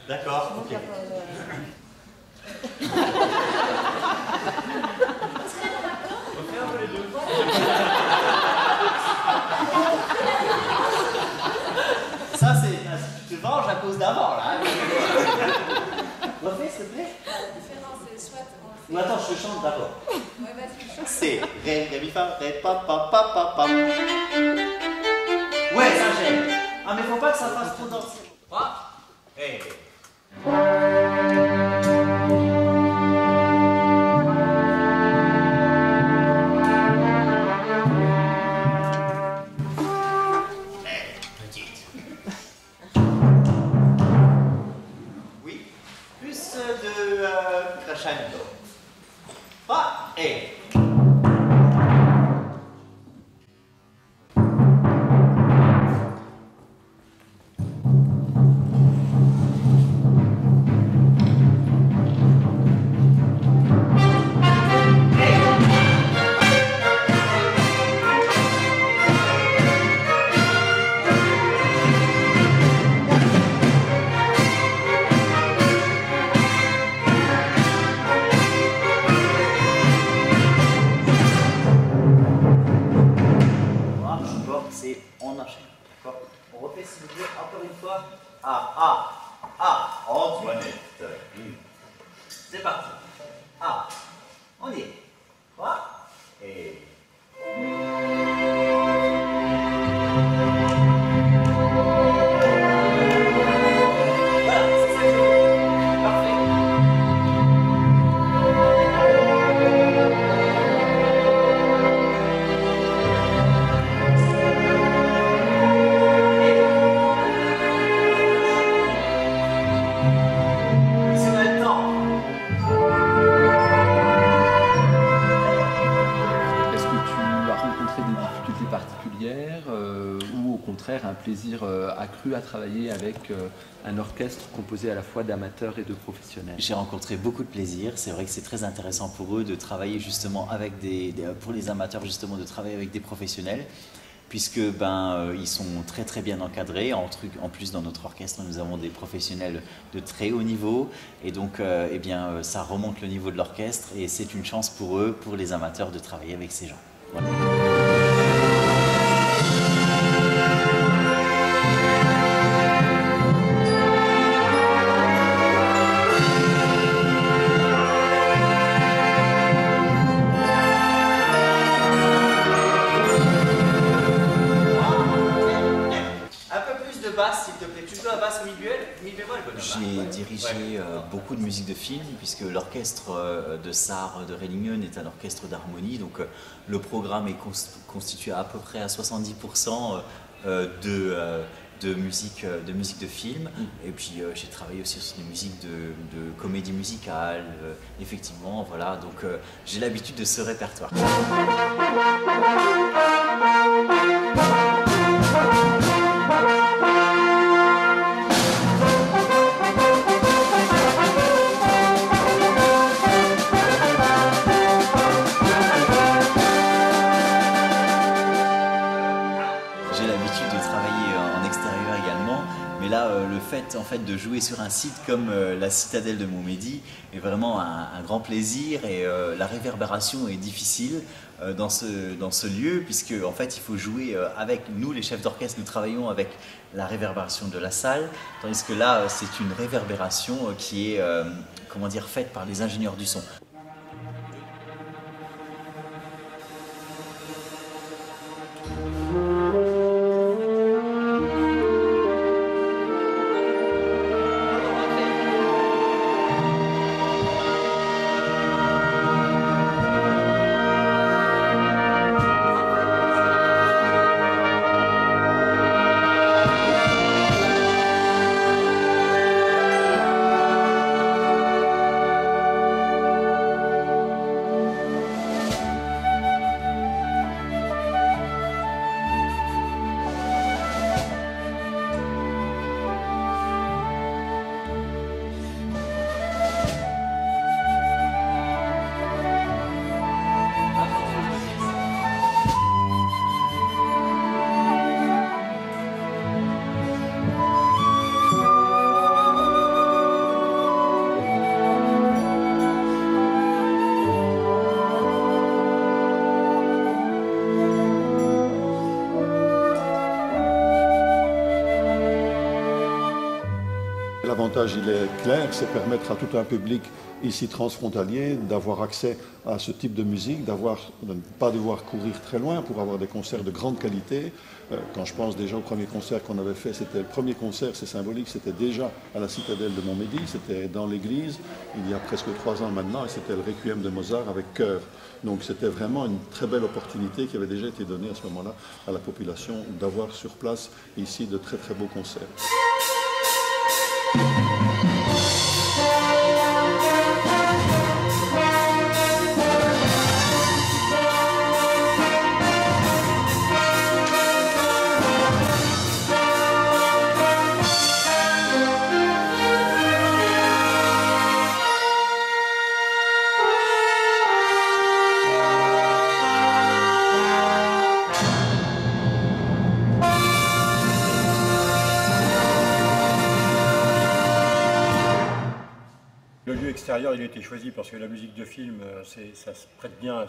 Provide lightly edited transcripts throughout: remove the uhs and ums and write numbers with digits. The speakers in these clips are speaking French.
D'accord, ok. On fait un peu les deux. Ça, c'est... Tu te venges à cause d'avant, là. Refais, s'il te plaît. La différence, c'est soit on fait... Ou attends, je te chante d'abord. Ouais, vas-y, chante. C'est ré, ré, mi, fa, ré, pa, pa, pa, pa, pa. Ouais, ça j'aime. Ah, mais faut pas que ça fasse trop danser. 3, et... Oui, plus de crescendo. 3, et... C'est on enchaîne, d'accord? On refait s'il vous plaît, encore une fois. Antoinette. C'est parti. On y est. 3, et... Voilà, c'est ça que je veux. Parfait. Ou au contraire un plaisir accru à travailler avec un orchestre composé à la fois d'amateurs et de professionnels? J'ai rencontré beaucoup de plaisir. C'est vrai que c'est très intéressant pour eux de travailler justement avec pour les amateurs justement de travailler avec des professionnels, puisque ils sont très très bien encadrés. En plus dans notre orchestre nous avons des professionnels de très haut niveau et donc ça remonte le niveau de l'orchestre et c'est une chance pour eux, pour les amateurs, de travailler avec ces gens. Voilà. Basse, s'il te plaît. Tu joues à basse mi bémol? J'ai dirigé beaucoup de musique de film, puisque l'orchestre de Sarre de Rellingen est un orchestre d'harmonie, donc le programme est constitué à peu près à 70% de musique de film. Et puis j'ai travaillé aussi sur des musiques de comédie musicale, effectivement, voilà, donc j'ai l'habitude de ce répertoire. Mais là, le fait de jouer sur un site comme la citadelle de Montmédy est vraiment un grand plaisir, et la réverbération est difficile dans ce lieu, puisque en fait il faut jouer avec nous, les chefs d'orchestre. Nous travaillons avec la réverbération de la salle, tandis que là c'est une réverbération qui est faite par les ingénieurs du son. l'avantage, il est clair, c'est permettre à tout un public ici transfrontalier d'avoir accès à ce type de musique, de ne pas devoir courir très loin pour avoir des concerts de grande qualité. Quand je pense déjà au premier concert qu'on avait fait, c'était le premier concert, c'est symbolique, c'était déjà à la citadelle de Montmédy, c'était dans l'église, il y a presque 3 ans maintenant, et c'était le Requiem de Mozart avec chœur. Donc c'était vraiment une très belle opportunité qui avait déjà été donnée à ce moment-là à la population d'avoir sur place ici de très très beaux concerts. Le lieu extérieur, il a été choisi parce que la musique de film, ça se prête bien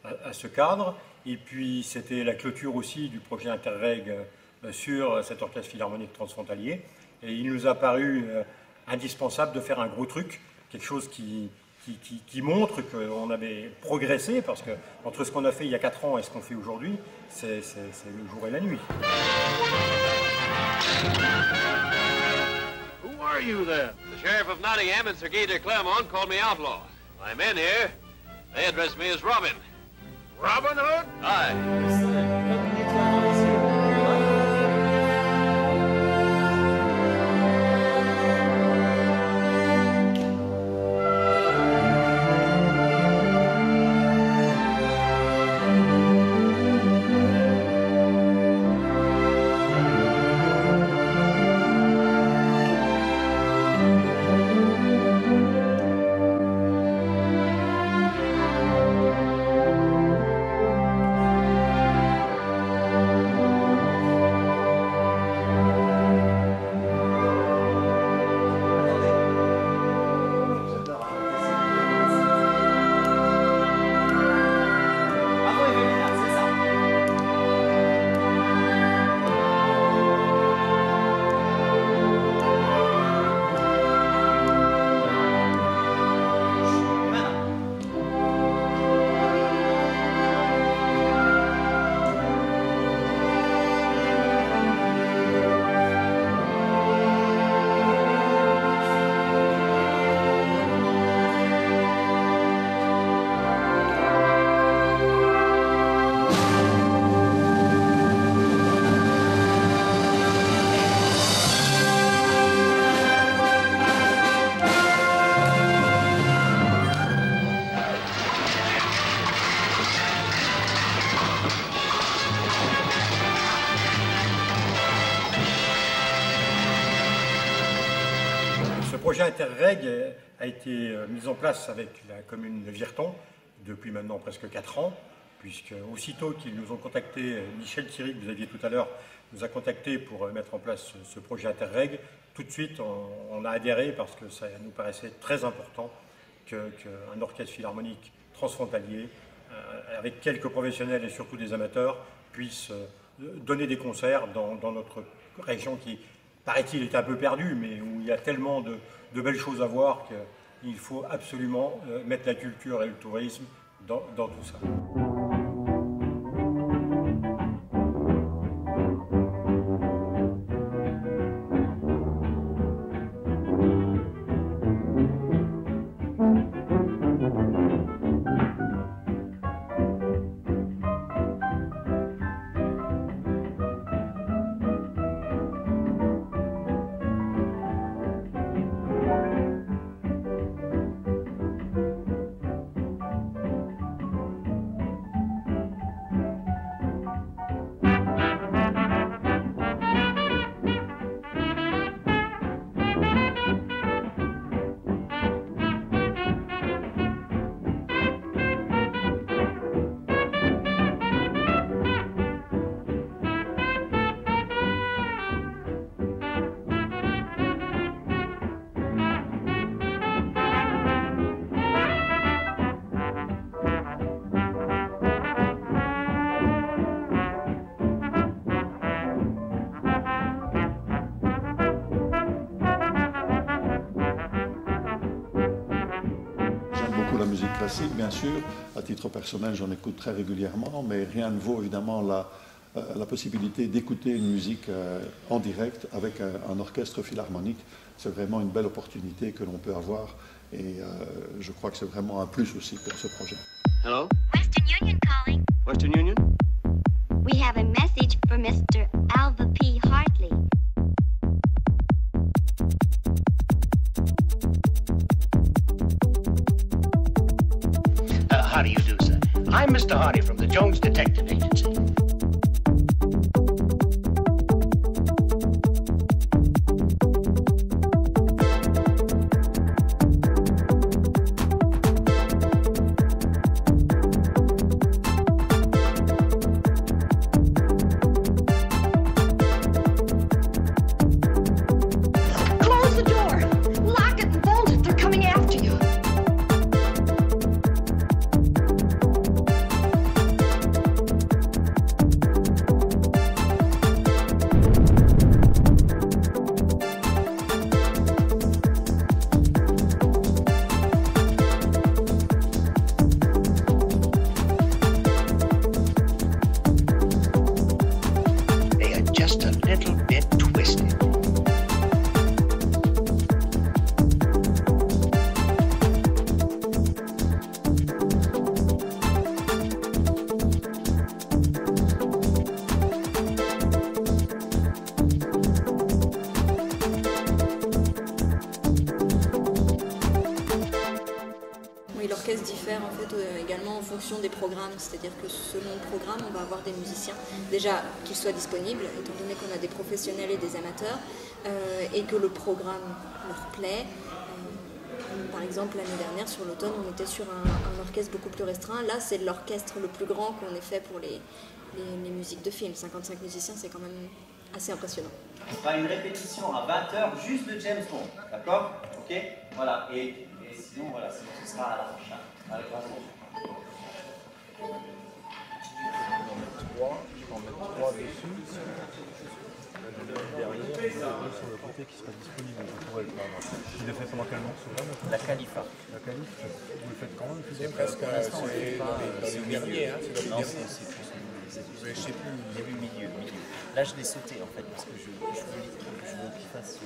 à ce cadre. Et puis, c'était la clôture aussi du projet Interreg sur cet orchestre philharmonique transfrontalier. Et il nous a paru indispensable de faire un gros truc, quelque chose qui montre qu'on avait progressé, parce que entre ce qu'on a fait il y a 4 ans et ce qu'on fait aujourd'hui, c'est le jour et la nuit. Who are you then? The Sheriff of Nottingham and Sir Guy de Clermont called me outlaw. My men here, they address me as Robin. Robin Hood? Aye. Le projet Interreg a été mis en place avec la commune de Virton depuis maintenant presque 4 ans, puisque aussitôt qu'ils nous ont contacté, Michel Thierry, que vous aviez tout à l'heure, nous a contacté pour mettre en place ce projet Interreg. Tout de suite, on a adhéré parce que ça nous paraissait très important qu'un orchestre philharmonique transfrontalier, avec quelques professionnels et surtout des amateurs, puisse donner des concerts dans notre région qui, paraît-il, est un peu perdue, mais où il y a tellement de belles choses à voir qu'il faut absolument mettre la culture et le tourisme dans tout ça. la musique classique, bien sûr. À titre personnel, j'en écoute très régulièrement, mais rien ne vaut évidemment la possibilité d'écouter une musique en direct avec un orchestre philharmonique. C'est vraiment une belle opportunité que l'on peut avoir et je crois que c'est vraiment un plus aussi pour ce projet. Hello? Western Union calling. Western Union? We have a message for Mr. Alva P. Hartley. How do you do, sir? I'm Mr. Hardy from the Jones Detective Agency. Close the door! Lock it and bolt it! They're coming after you! They are just a little bit twisted. Oui, l'orchestre diffère en fait également en fonction des programmes, c'est-à-dire que selon le programme, on va avoir des musiciens, déjà qu'ils soient disponibles, étant donné qu'on a des professionnels et des amateurs, et que le programme leur plaît. Par exemple, l'année dernière, sur l'automne, on était sur un orchestre beaucoup plus restreint. Là, c'est l'orchestre le plus grand qu'on ait fait pour les musiques de film. 55 musiciens, c'est quand même assez impressionnant. On fera une répétition à 20h juste de James Bond, d'accord? Ok? Voilà, et sinon, voilà, sinon ce sera à la prochaine. Avec la prochaine. Je vais en mettre 3 dessus. Derrière, sur le côté qui sera disponible. Il le fait pendant quel morceau? La Khalifa. La qualif, vous le faites quand même? C'est presque dans le dernier, hein, c'est dans Non, le dernier. c'est plus. Je sais plus. J'ai vu milieu. Là, je l'ai sauté en fait parce que je veux qu'il fasse.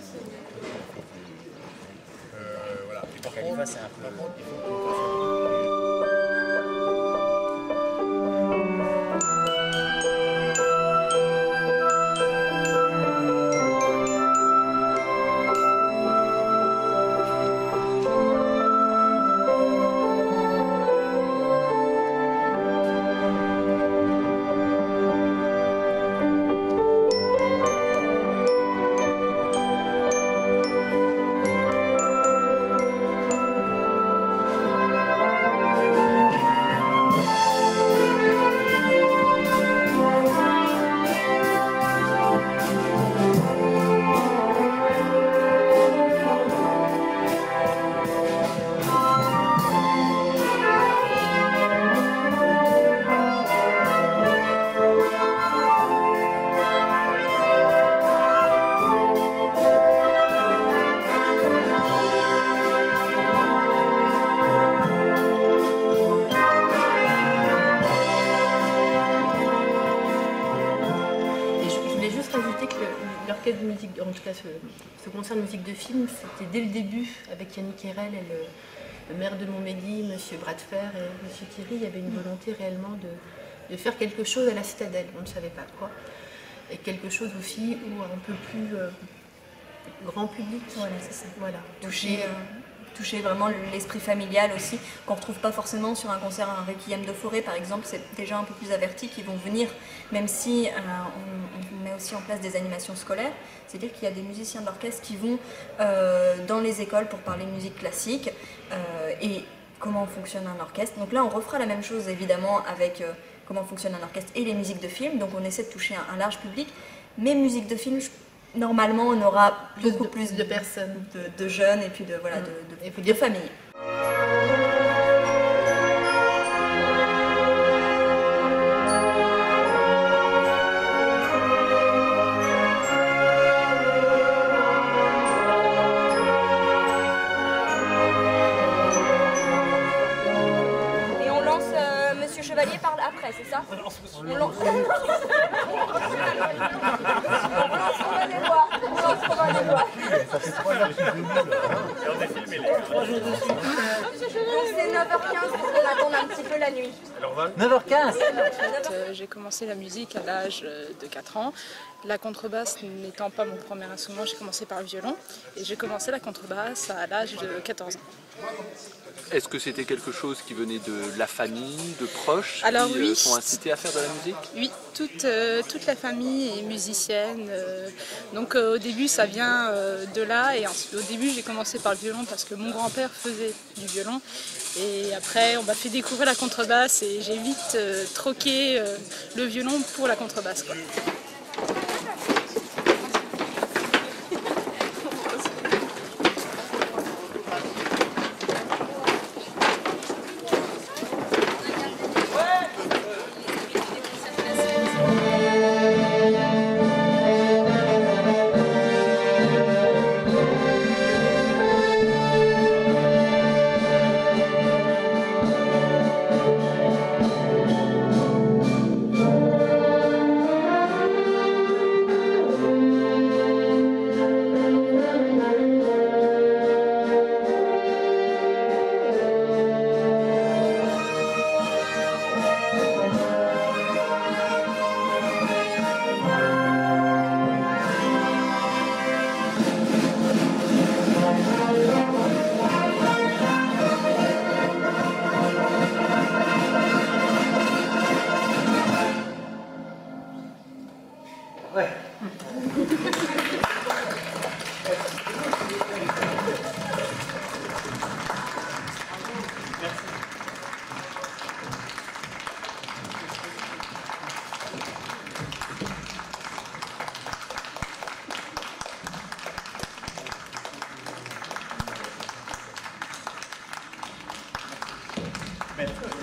Voilà. Et par Khalifa, contre, c'est un peu. il faut qu'on fasse l'orchestre de musique, en tout cas ce concert de musique de film, c'était dès le début avec Yannick Herel et le maire de Montmédy, M. Bradfer et M. Thierry. Il y avait une volonté réellement de faire quelque chose à la Citadelle, on ne savait pas quoi. Et quelque chose aussi où un peu plus grand public. Voilà, c'est ça. Voilà. Toucher vraiment l'esprit familial aussi, qu'on ne retrouve pas forcément sur un concert, un Requiem de forêt par exemple, c'est déjà un peu plus averti qu'ils vont venir, même si on met aussi en place des animations scolaires, c'est-à-dire qu'il y a des musiciens de l'orchestre qui vont dans les écoles pour parler musique classique et comment fonctionne un orchestre. Donc là on refera la même chose évidemment avec comment fonctionne un orchestre et les musiques de film, donc on essaie de toucher un large public, mais musique de film, normalement, on aura beaucoup plus de personnes, de jeunes et puis de familles. après, c'est ça? On lance les doigts. Ça fait 3 heures qu'il joue. Et on a filmé les 3 jours dessus. Donc c'est 9h15 pour qu'on attende un petit peu la nuit. 9h15. J'ai commencé la musique à l'âge de 4 ans. La contrebasse n'étant pas mon premier instrument, j'ai commencé par le violon. Et j'ai commencé la contrebasse à l'âge de 14 ans. Est-ce que c'était quelque chose qui venait de la famille, de proches, Alors, qui oui. sont incités à faire de la musique? Oui, toute la famille est musicienne. Donc au début ça vient de là. Et ensuite, au début j'ai commencé par le violon parce que mon grand-père faisait du violon. Et après on m'a fait découvrir la contrebasse et j'ai vite troqué le violon pour la contrebasse, quoi. Maître.